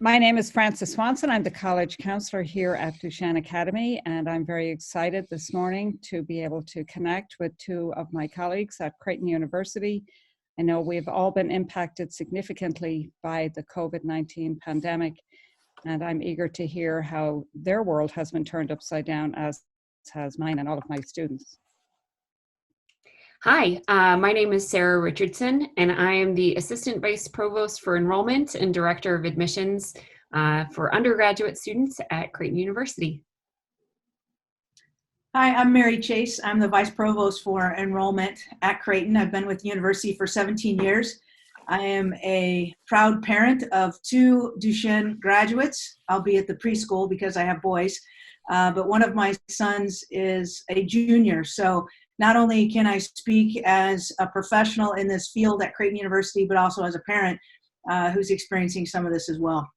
My name is Frances Swanson. I'm the College Counselor here at Duchesne Academy, and I'm very excited this morning to be able to connect with two of my colleagues at Creighton University. I know we've all been impacted significantly by the COVID-19 pandemic, and I'm eager to hear how their world has been turned upside down, as has mine and all of my students. Hi, my name is Sarah Richardson, and I am the Assistant Vice Provost for Enrollment and Director of Admissions for undergraduate students at Creighton University. Hi, I'm Mary Chase. I'm the Vice Provost for Enrollment at Creighton. I've been with the university for 17 years. I am a proud parent of two Duchesne graduates. I'll be at the preschool because I have boys, but one of my sons is a junior. So not only can I speak as a professional in this field at Creighton University, but also as a parent who's experiencing some of this as well.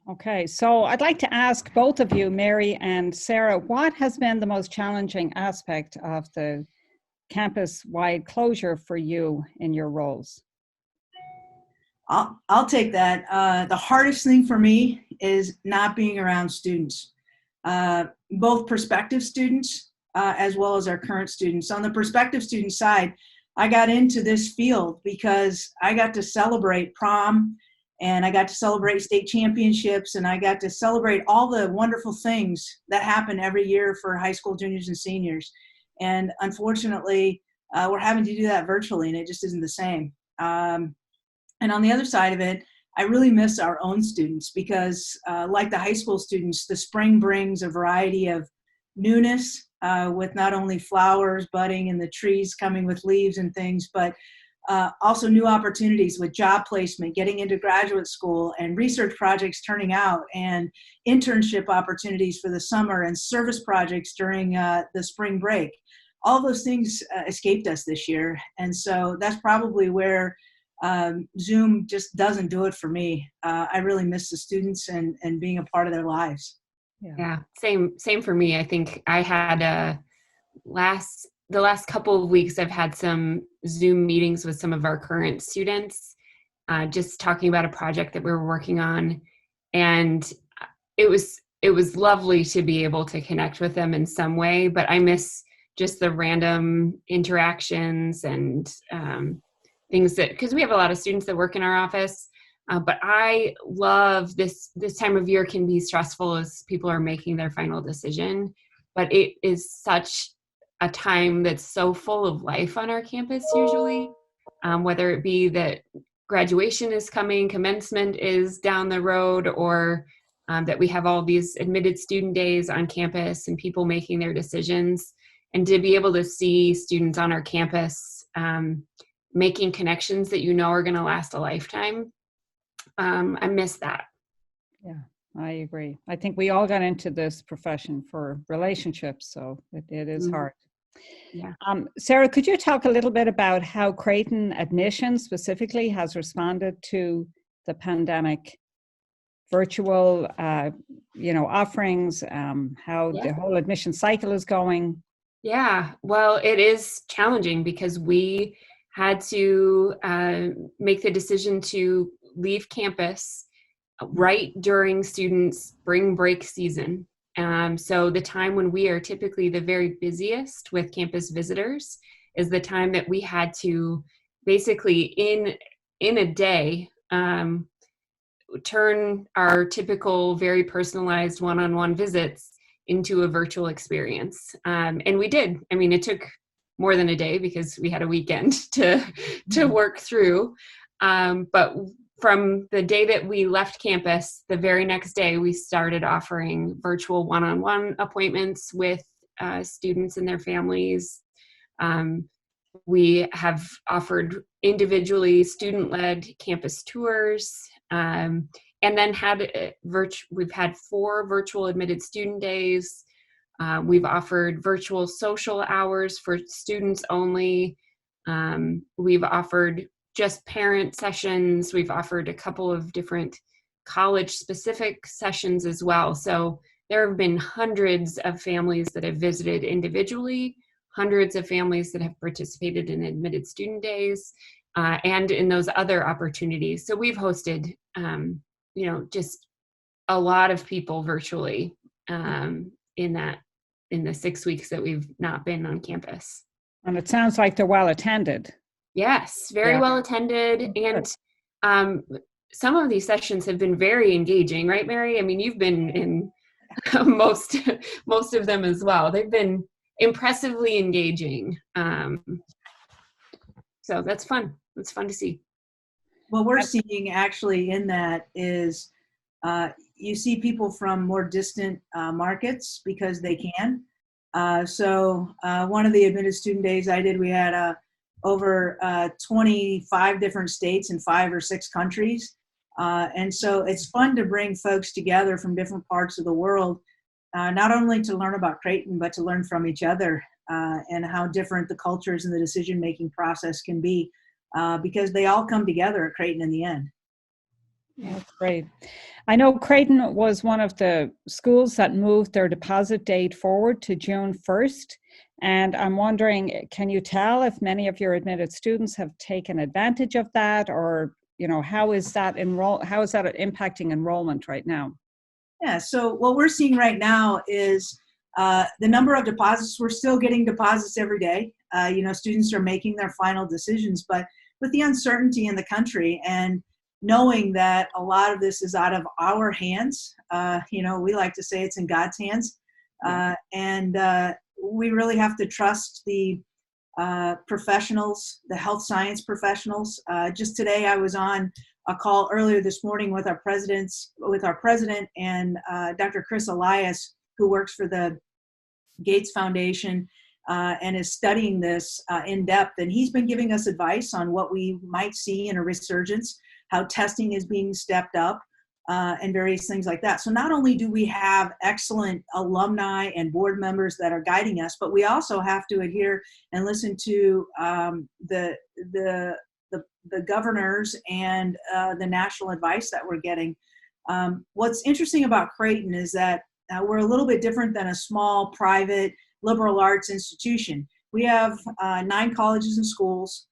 Okay, so I'd like to ask both of you, Mary and Sarah, what has been the most challenging aspect of the campus-wide closure for you in your roles? I'll take that. The hardest thing for me is not being around students, both prospective students as well as our current students. On the prospective student side, I got into this field because I got to celebrate prom, and I got to celebrate state championships, and I got to celebrate all the wonderful things that happen every year for high school juniors and seniors. And unfortunately, we're having to do that virtually, and it just isn't the same. And on the other side of it, I really miss our own students because like the high school students, the spring brings a variety of newness with not only flowers budding and the trees coming with leaves and things, but also new opportunities with job placement, getting into graduate school, and research projects turning out, and internship opportunities for the summer, and service projects during the spring break. All those things escaped us this year. And so that's probably where Zoom just doesn't do it for me. I really miss the students and being a part of their lives. Yeah, same for me. I think I had the last couple of weeks, I've had some Zoom meetings with some of our current students, just talking about a project that we were working on. And it was lovely to be able to connect with them in some way, but I miss just the random interactions and things that, because we have a lot of students that work in our office, but I love this time of year can be stressful as people are making their final decision, but it is such a time that's so full of life on our campus usually, whether it be that graduation is coming, commencement is down the road, or that we have all these admitted student days on campus and people making their decisions. And to be able to see students on our campus making connections that you know are going to last a lifetime, I miss that. Yeah, I agree. I think we all got into this profession for relationships, so it is hard. Yeah. Sarah, could you talk a little bit about how Creighton admissions specifically has responded to the pandemic, virtual, offerings, how the whole admission cycle is going? Yeah, well, it is challenging because we had to make the decision to leave campus right during students' spring break season. So the time when we are typically the very busiest with campus visitors is the time that we had to basically in a day turn our typical very personalized one-on-one visits into a virtual experience. And we did. I mean, it took more than a day because we had a weekend to work through. But from the day that we left campus, the very next day, we started offering virtual one-on-one appointments with students and their families. We have offered individually student-led campus tours, and then we've had 4 virtual admitted student days. We've offered virtual social hours for students only. We've offered just parent sessions. We've offered a couple of different college-specific sessions as well. So there have been hundreds of families that have visited individually, hundreds of families that have participated in admitted student days, and in those other opportunities. So we've hosted just a lot of people virtually in the 6 weeks that we've not been on campus. And it sounds like they're well attended. Yes, very well attended. And some of these sessions have been very engaging, right, Mary? I mean, you've been in most of them as well. They've been impressively engaging. So that's fun. It's fun to see. What we're seeing actually in that is you see people from more distant markets because they can. So one of the admitted student days I did, we had over 25 different states in 5 or 6 countries. And so it's fun to bring folks together from different parts of the world, not only to learn about Creighton, but to learn from each other and how different the cultures and the decision-making process can be, because they all come together at Creighton in the end. Yeah, that's great. I know Creighton was one of the schools that moved their deposit date forward to June 1st. And I'm wondering, can you tell if many of your admitted students have taken advantage of that, or how is that impacting enrollment right now? Yeah, so what we're seeing right now is the number of deposits. We're still getting deposits every day. Students are making their final decisions, but with the uncertainty in the country and knowing that a lot of this is out of our hands, we like to say it's in God's hands, and we really have to trust the professionals, the health science professionals. Just today, I was on a call earlier this morning with our president and Dr. Chris Elias, who works for the Gates Foundation and is studying this in depth. And he's been giving us advice on what we might see in a resurgence, how testing is being stepped up, and various things like that. So not only do we have excellent alumni and board members that are guiding us, but we also have to adhere and listen to the governors and the national advice that we're getting. What's interesting about Creighton is that we're a little bit different than a small private liberal arts institution. We have 9 colleges and schools.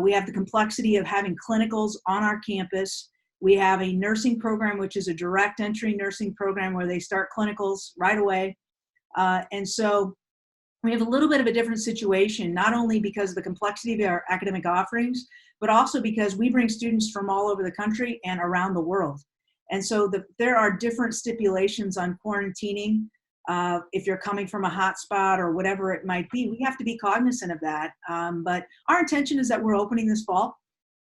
We have the complexity of having clinicals on our campus. We have a nursing program, which is a direct entry nursing program where they start clinicals right away. And so we have a little bit of a different situation, not only because of the complexity of our academic offerings, but also because we bring students from all over the country and around the world. And so there are different stipulations on quarantining. If you're coming from a hotspot or whatever it might be, we have to be cognizant of that. But our intention is that we're opening this fall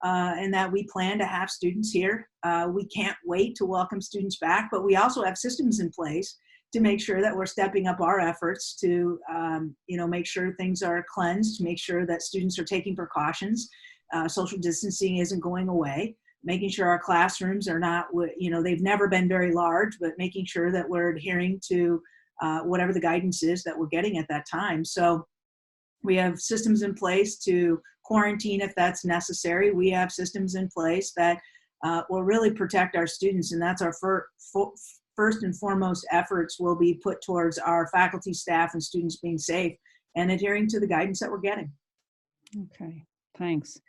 and that we plan to have students here. We can't wait to welcome students back, but we also have systems in place to make sure that we're stepping up our efforts to, make sure things are cleansed, make sure that students are taking precautions. Social distancing isn't going away, making sure our classrooms are not, they've never been very large, but making sure that we're adhering to whatever the guidance is that we're getting at that time. So we have systems in place to quarantine if that's necessary. We have systems in place that will really protect our students, and that's our first and foremost efforts will be put towards our faculty, staff, and students being safe and adhering to the guidance that we're getting. Okay, thanks.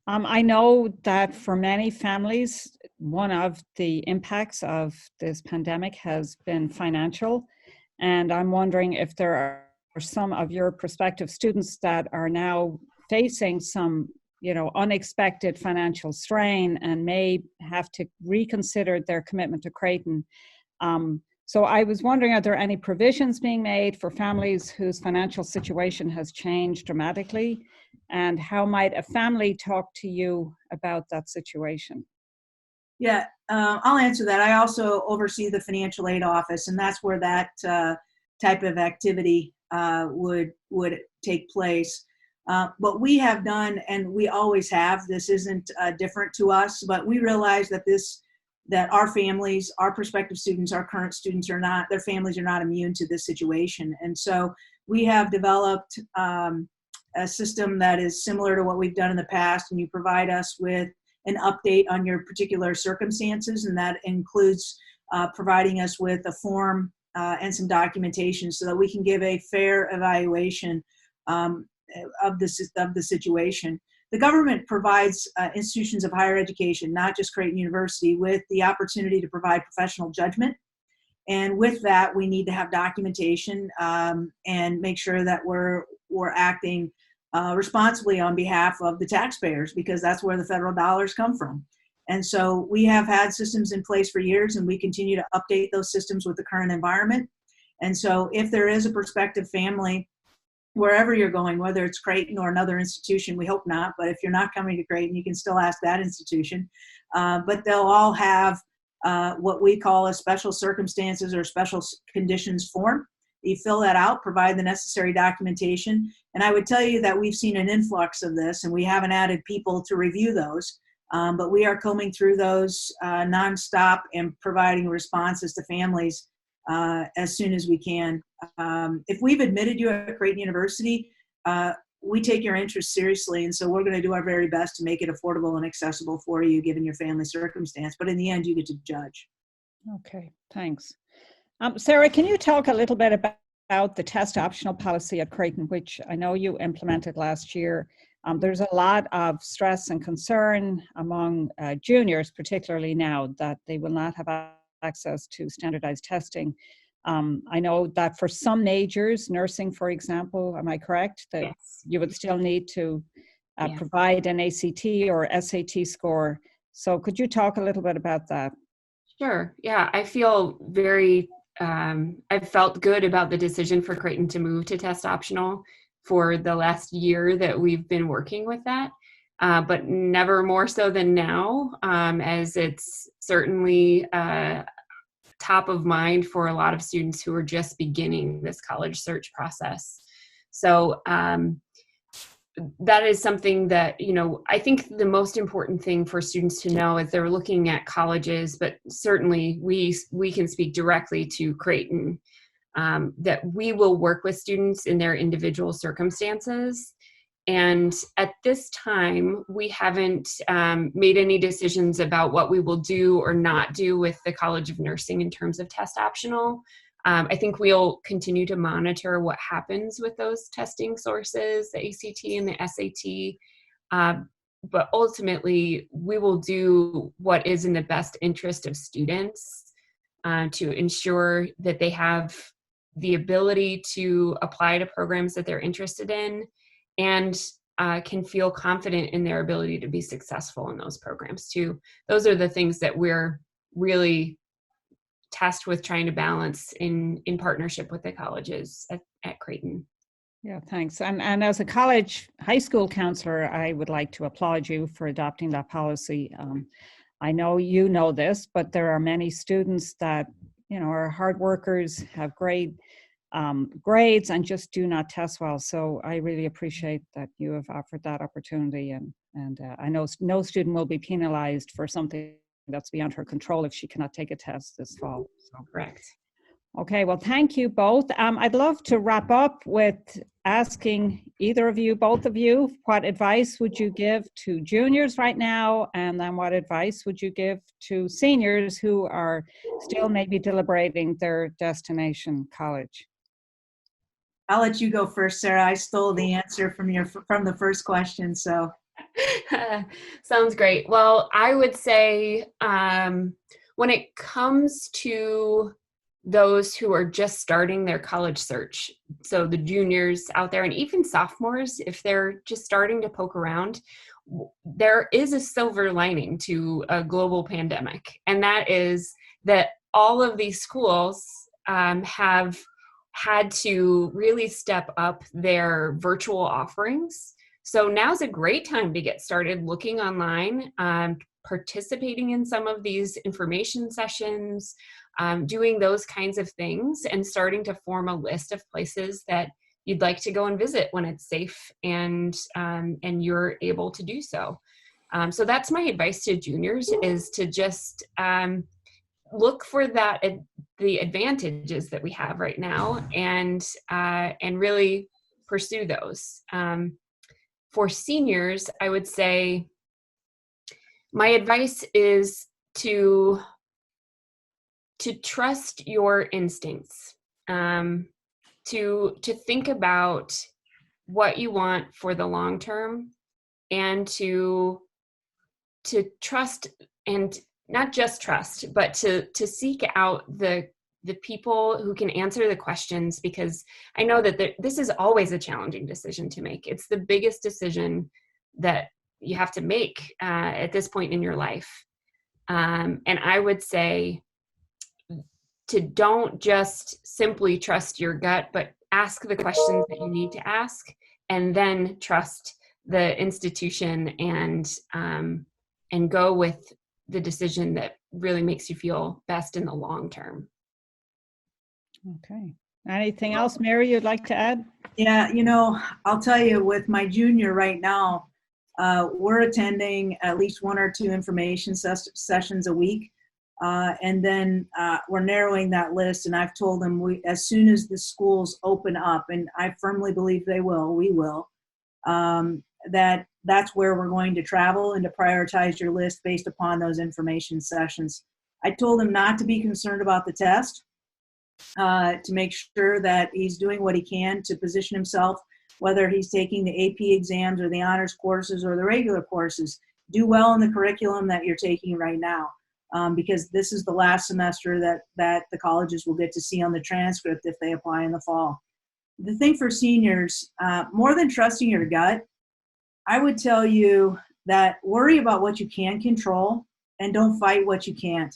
I know that for many families, one of the impacts of this pandemic has been financial. And I'm wondering if there are some of your prospective students that are now facing some, unexpected financial strain and may have to reconsider their commitment to Creighton. So I was wondering, are there any provisions being made for families whose financial situation has changed dramatically? And how might a family talk to you about that situation? Yeah, I'll answer that. I also oversee the financial aid office, and that's where that type of activity would take place. What we have done, and we always have, this isn't different to us, but we realize that our families, our prospective students, our current students their families are not immune to this situation. And so we have developed a system that is similar to what we've done in the past, and you provide us with an update on your particular circumstances, and that includes providing us with a form and some documentation so that we can give a fair evaluation of the situation. the government provides institutions of higher education, not just Creighton University, with the opportunity to provide professional judgment. And with that, we need to have documentation and make sure that we're acting responsibly on behalf of the taxpayers, because that's where the federal dollars come from. And so we have had systems in place for years, and we continue to update those systems with the current environment. And so if there is a prospective family, wherever you're going, whether it's Creighton or another institution, we hope not, but if you're not coming to Creighton, you can still ask that institution. But they'll all have what we call a special circumstances or special conditions form. You fill that out, provide the necessary documentation. And I would tell you that we've seen an influx of this, and we haven't added people to review those. But we are combing through those nonstop and providing responses to families as soon as we can. If we've admitted you at Creighton University, we take your interest seriously, and so we're going to do our very best to make it affordable and accessible for you, given your family circumstance. But in the end, you get to judge. Okay, thanks. Sarah, can you talk a little bit about the test optional policy at Creighton, which I know you implemented last year? There's a lot of stress and concern among juniors, particularly now, that they will not have access to standardized testing. I know that for some majors, nursing, for example, am I correct, that Yes. you would still need to Yes. provide an ACT or SAT score? So could you talk a little bit about that? Sure. Yeah, I feel very, I've felt good about the decision for Creighton to move to test optional for the last year that we've been working with that, but never more so than now, as it's certainly top of mind for a lot of students who are just beginning this college search process. So that is something that, I think the most important thing for students to know as they're looking at colleges, but certainly we can speak directly to Creighton, that we will work with students in their individual circumstances. And at this time, we haven't made any decisions about what we will do or not do with the College of Nursing in terms of test optional. I think we'll continue to monitor what happens with those testing sources, the ACT and the SAT. But ultimately, we will do what is in the best interest of students to ensure that they have the ability to apply to programs that they're interested in, and can feel confident in their ability to be successful in those programs too. Those are the things that we're really tasked with trying to balance in partnership with the colleges at Creighton. Yeah, thanks. And as a high school counselor, I would like to applaud you for adopting that policy. I know you know this, but there are many students that, are hard workers, have great grades, and just do not test well. So I really appreciate that you have offered that opportunity. And I know no student will be penalized for something that's beyond her control if she cannot take a test this fall. So. Correct. Okay, well, thank you both. I'd love to wrap up with asking either of you, both of you, what advice would you give to juniors right now? And then what advice would you give to seniors who are still maybe deliberating their destination college? I'll let you go first, Sarah. I stole the answer from the first question, so. Sounds great. Well, I would say when it comes to those who are just starting their college search, so the juniors out there and even sophomores, if they're just starting to poke around, there is a silver lining to a global pandemic, and that is that all of these schools have had to really step up their virtual offerings. So now's a great time to get started looking online, participating in some of these information sessions, doing those kinds of things, and starting to form a list of places that you'd like to go and visit when it's safe and you're able to do so. So that's my advice to juniors, is to just look for the advantages that we have right now, and really pursue those. For seniors, I would say my advice is to trust your instincts, to think about what you want for the long term, and to trust, and not just trust, but to seek out the people who can answer the questions, because I know that this is always a challenging decision to make. It's the biggest decision that you have to make at this point in your life. And I would say to don't just simply trust your gut, but ask the questions that you need to ask, and then trust the institution and go with the decision that really makes you feel best in the long term. Okay. Anything else, Mary, you'd like to add? Yeah, I'll tell you, with my junior right now, we're attending at least 1 or 2 information sessions a week. And then we're narrowing that list, and I've told them as soon as the schools open up, and I firmly believe we will, that's where we're going to travel and to prioritize your list based upon those information sessions. I told him not to be concerned about the test, to make sure that he's doing what he can to position himself, whether he's taking the AP exams or the honors courses or the regular courses. Do well in the curriculum that you're taking right now. Because this is the last semester that the colleges will get to see on the transcript if they apply in the fall. The thing for seniors, more than trusting your gut, I would tell you that worry about what you can control and don't fight what you can't.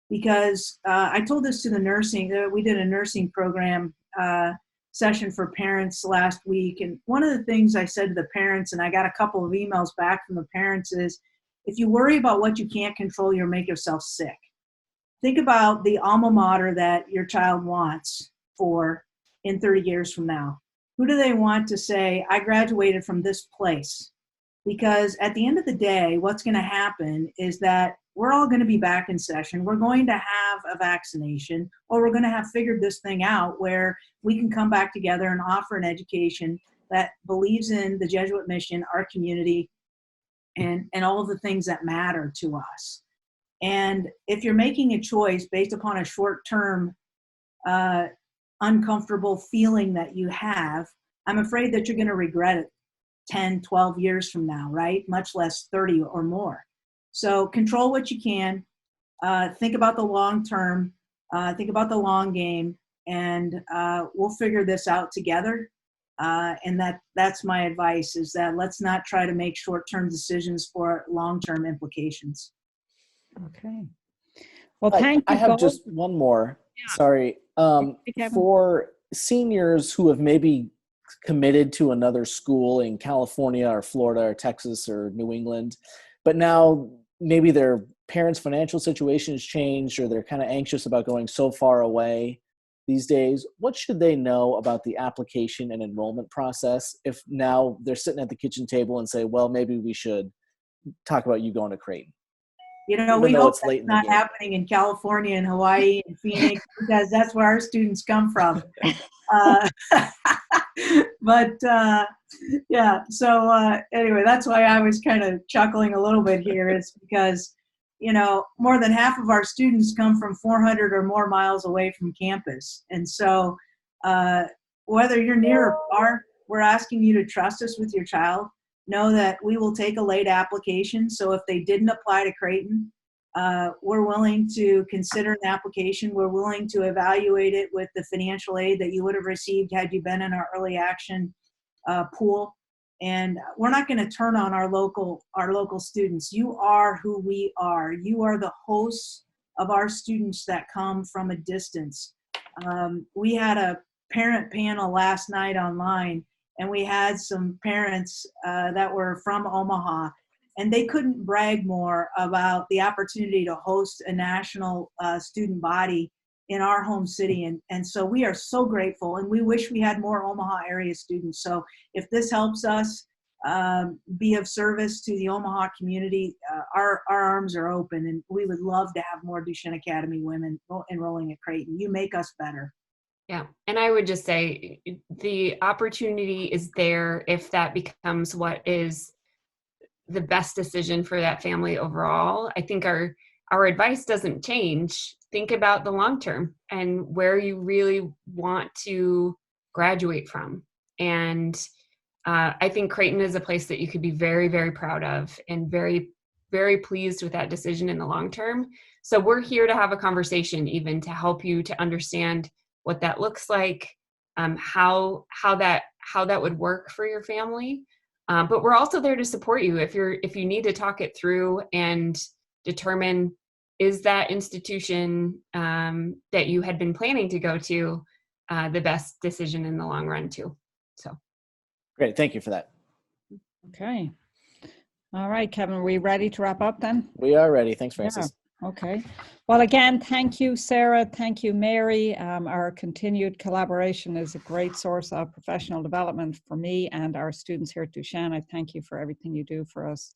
Because I told this to the nursing, we did a nursing program session for parents last week. And one of the things I said to the parents, and I got a couple of emails back from the parents, is if you worry about what you can't control, you'll make yourself sick. Think about the alma mater that your child wants for in 30 years from now. Who do they want to say, I graduated from this place? Because at the end of the day, what's going to happen is that we're all going to be back in session. We're going to have a vaccination, or we're going to have figured this thing out where we can come back together and offer an education that believes in the Jesuit mission, our community, and all of the things that matter to us. And if you're making a choice based upon a short-term uncomfortable feeling that you have, I'm afraid that you're going to regret it 10, 12 years from now, right? Much less 30 or more. So control what you can, think about the long term, think about the long game, and we'll figure this out together. And that's my advice, is that let's not try to make short-term decisions for long-term implications. Okay. Well, thank you. I have just one more. Yeah. Sorry. For seniors who have maybe committed to another school in California or Florida or Texas or New England, but now maybe their parents' financial situation has changed, or they're kind of anxious about going so far away these days, what should they know about the application and enrollment process if now they're sitting at the kitchen table and say, well, maybe we should talk about you going to Creighton? We hope that's not happening in California and Hawaii and Phoenix, because that's where our students come from. Yeah, so anyway, that's why I was kind of chuckling a little bit here, is because, more than half of our students come from 400 or more miles away from campus. And so whether you're near or far, we're asking you to trust us with your child. Know that we will take a late application. So if they didn't apply to Creighton, we're willing to consider an application. We're willing to evaluate it with the financial aid that you would have received had you been in our early action pool. And we're not going to turn on our local students. You are who we are. You are the hosts of our students that come from a distance. We had a parent panel last night online, and we had some parents that were from Omaha, and they couldn't brag more about the opportunity to host a national student body in our home city. And so we are so grateful, and we wish we had more Omaha area students. So if this helps us be of service to the Omaha community, our arms are open, and we would love to have more Duchesne Academy women enrolling at Creighton. You make us better. Yeah. And I would just say the opportunity is there if that becomes what is the best decision for that family overall. I think our advice doesn't change. Think about the long term and where you really want to graduate from. And I think Creighton is a place that you could be very, very proud of and very, very pleased with that decision in the long term. So we're here to have a conversation, even to help you to understand what that looks like, how that would work for your family. But we're also there to support you if you need to talk it through and determine, is that institution that you had been planning to go to the best decision in the long run too. So Great, thank you for that. Okay. All right, Kevin, are we ready to wrap up then? We are ready. Thanks, Frances. Yeah. Okay. Well, again, thank you, Sarah. Thank you, Mary. Our continued collaboration is a great source of professional development for me and our students here at Duchesne. I thank you for everything you do for us.